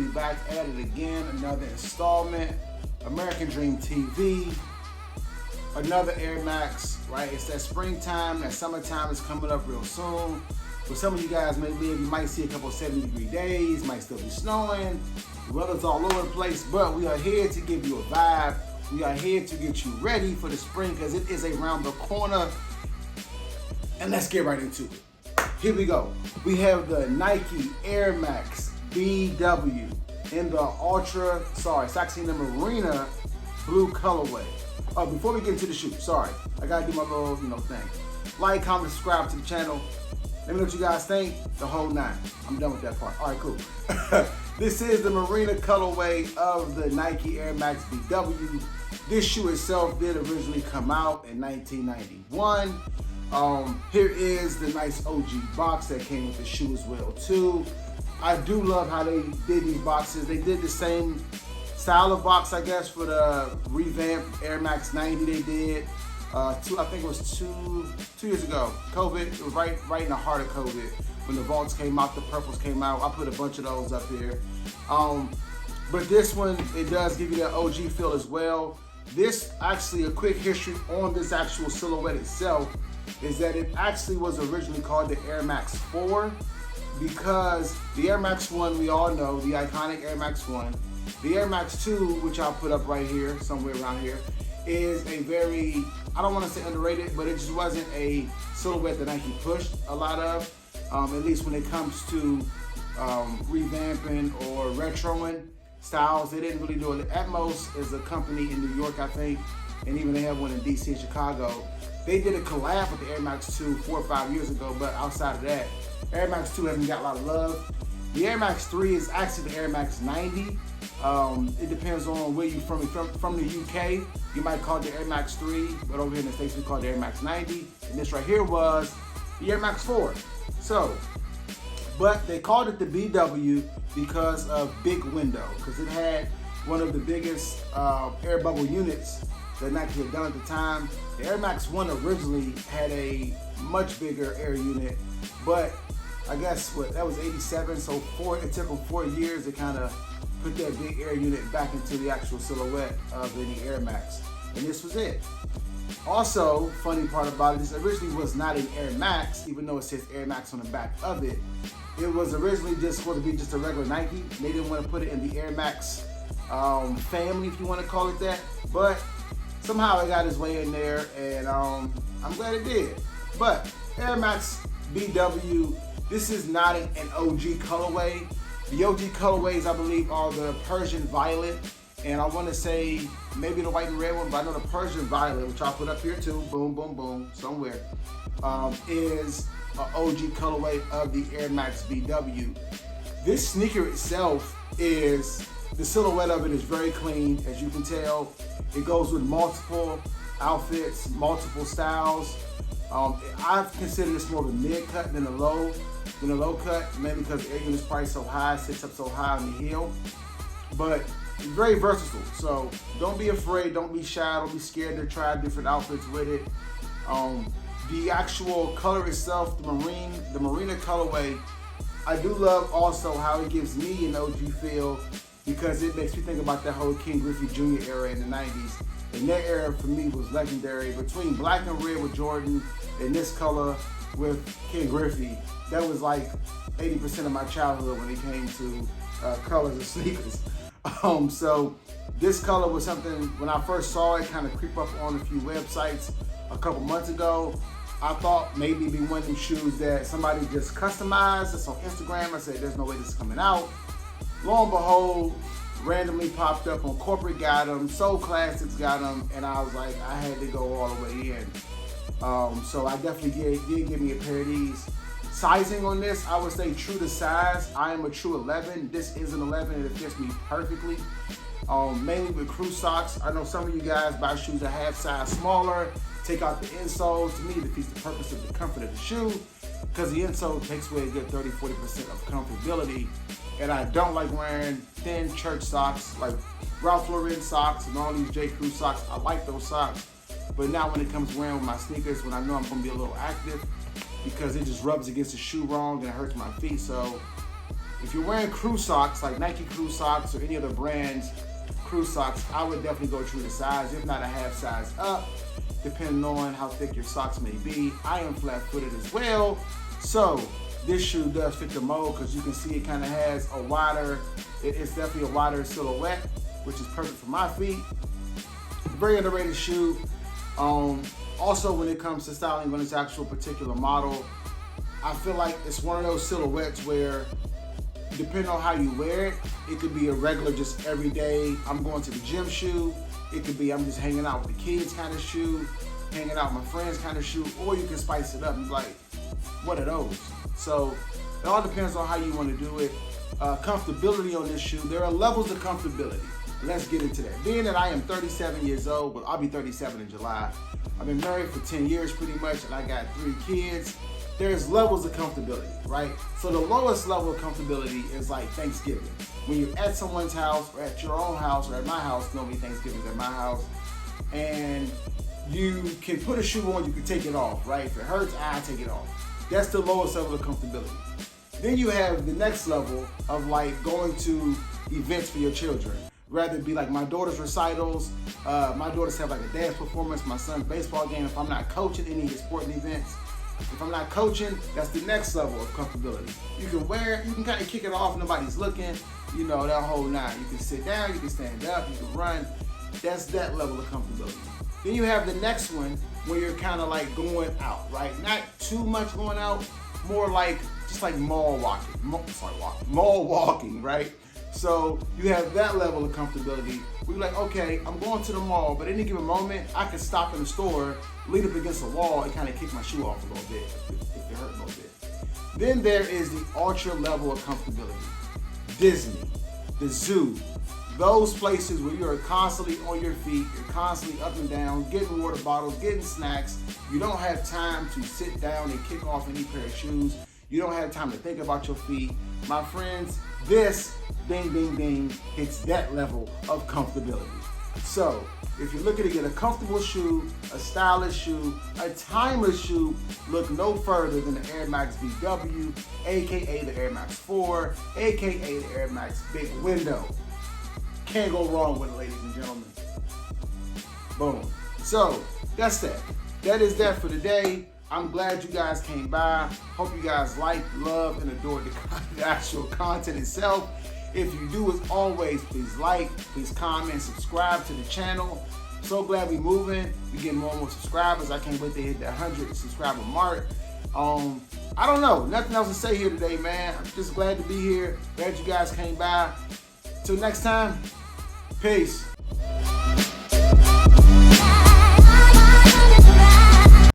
we back at it again, another installment. American Dream TV, another AirMax, right? It's that springtime, that summertime is coming up real soon. For some of you guys, maybe you might see a couple 70-degree days, might still be snowing. The weather's all over the place, but we are here to give you a vibe. We are here to get you ready for the spring because it is around the corner. And let's get right into it. Here we go. We have the NikeAirMax BW in the it's actually the Marina blue colorway. Oh, before we get into the shoe, sorry, I gotta do my little, thing. Like, comment, subscribe to the channel. Let me know what you guys think. The whole nine. I'm done with that part. All right, cool. This is the Marina colorway of the NikeAirMax BW. This shoe itself did originally come out in 1991. Here is the nice OG box that came with the shoe as well too. I do love how they did these boxes. They did the same style of box, I guess, for the revamped Air Max 90 they did. I think it was two years ago. COVID, it was right in the heart of COVID when the vaults came out, the purples came out. I put a bunch of those up here. But this one, it does give you that OG feel as well. This, actually, a quick history on this actual silhouette itself is that it actually was originally called the Air Max 4 because the Air Max 1, we all know, the iconic Air Max 1. The Air Max 2, which I'll put up right here, somewhere around here, is a very, I don't want to say underrated, but it just wasn't a silhouette that Nike pushed a lot of, at least when it comes to revamping or retroing styles. They didn't really do it. Atmos is a company in New York, I think, and even they have one in DC and Chicago. They did a collab with the Air Max 2 4 or 5 years ago, but outside of that, Air Max 2 hasn't got a lot of love. The Air Max 3 is actually the Air Max 90. It depends on where you're from. If you're from the UK, you might call it the Air Max 3, but over here in the States, we call it the Air Max 90. And this right here was the Air Max 4. So, but they called it the BW because of big window, because it had one of the biggest air bubble units that Nike had done at the time. The Air Max 1 originally had a much bigger air unit, but I guess that was 87, so it took them 4 years to kind of put that big air unit back into the actual silhouette of the Air Max, and this was it. Also, funny part about it, this originally was not an Air Max, even though it says Air Max on the back of it. It was originally just supposed to be just a regular Nike. They didn't want to put it in the Air Max family, if you want to call it that, but somehow it got its way in there, and I'm glad it did. But Air Max BW, this is not an OG colorway. The OG colorways, I believe, are the Persian Violet, and I want to say maybe the white and red one, but I know the Persian Violet, which I'll put up here too, boom, boom, boom, somewhere, is an OG colorway of the Air Max BW. This sneaker itself is, the silhouette of it is very clean, as you can tell. It goes with multiple outfits, multiple styles. I've considered this more of a mid cut than a low cut, mainly because the air unit's priced so high, sits up so high on the heel. But it's very versatile, so don't be afraid, don't be shy, don't be scared to try different outfits with it. The actual color itself, the Marina colorway, I do love also how it gives me an OG feel because it makes me think about that whole King Griffey Jr. era in the 90s. And that era for me was legendary. Between black and red with Jordan and this color with King Griffey, that was like 80% of my childhood when it came to colors of sneakers. So this color was something, when I first saw it kind of creep up on a few websites a couple months ago, I thought maybe it'd be one of them shoes that somebody just customized. It's on Instagram. I said, there's no way this is coming out. Lo and behold, randomly popped up on Corporate got them, Soul Classics got them, and I was like, I had to go all the way in. So I definitely did give me a pair of these. Sizing on this, I would say true to size. I am a true 11. This is an 11 and it fits me perfectly. Mainly with crew socks. I know some of you guys buy shoes a half size smaller, take out the insoles. To me, it defeats the purpose of the comfort of the shoe because the insole takes away a good 30-40% of comfortability. And I don't like wearing thin church socks like Ralph Lauren socks and all these J. Crew socks. I like those socks. But now when it comes to wearing with my sneakers, when I know I'm gonna be a little active, because it just rubs against the shoe wrong and it hurts my feet. So If you're wearing crew socks, like Nike crew socks or any other brand's crew socks, I would definitely go true to size, if not a half size up, depending on how thick your socks may be. I am flat-footed as well, so this shoe does fit the mold because you can see it kind of has a wider, it's definitely a wider silhouette, which is perfect for my feet. Very underrated shoe. Also, when it comes to styling on this actual particular model, I feel like it's one of those silhouettes where, depending on how you wear it, it could be a regular, just everyday, I'm going to the gym shoe. It could be I'm just hanging out with the kids kind of shoe, hanging out with my friends kind of shoe, or you can spice it up and be like, what are those? So it all depends on how you want to do it. Comfortability on this shoe, there are levels of comfortability. Let's get into that. Being that I am 37 years old, well, I'll be 37 in July. I've been married for 10 years pretty much, and I got 3 kids. There's levels of comfortability, right? So the lowest level of comfortability is like Thanksgiving. When you're at someone's house or at your own house or at my house, normally Thanksgiving's at my house, and you can put a shoe on, you can take it off, right? If it hurts, I take it off. That's the lowest level of comfortability. Then you have the next level of like going to events for your children. Rather it be like my daughter's recitals, my daughters have like a dance performance, my son's baseball game. If I'm not coaching any of his sporting events, if I'm not coaching, that's the next level of comfortability. You can wear, you can kind of kick it off, nobody's looking, you know, that whole nine. You can sit down, you can stand up, you can run. That's that level of comfortability. Then you have the next one where you're kind of like going out, right? Not too much going out, more like just like mall walking, right? So you have that level of comfortability. We're like, okay, I'm going to the mall, but at any given moment, I can stop in the store, lean up against the wall, and kind of kick my shoe off a little bit if it hurt a little bit. Then there is the ultra level of comfortability. Disney, the zoo, those places where you're constantly on your feet, you're constantly up and down, getting water bottles, getting snacks. You don't have time to sit down and kick off any pair of shoes. You don't have time to think about your feet. My friends, this ding, ding, ding hits that level of comfortability. So if you're looking to get a comfortable shoe, a stylish shoe, a timeless shoe, look no further than the AirMax BW, aka the AirMax 4, aka the AirMax Big Window. Can't go wrong with it, ladies and gentlemen. Boom. So that's that. That is that for today. I'm glad you guys came by. Hope you guys like, love, and adore the actual content itself. If you do, as always, please like, please comment, subscribe to the channel. So glad we're moving. We get more and more subscribers. I can't wait to hit that 100 subscriber mark. I don't know. Nothing else to say here today, man. I'm just glad to be here. Glad you guys came by. Till next time, peace.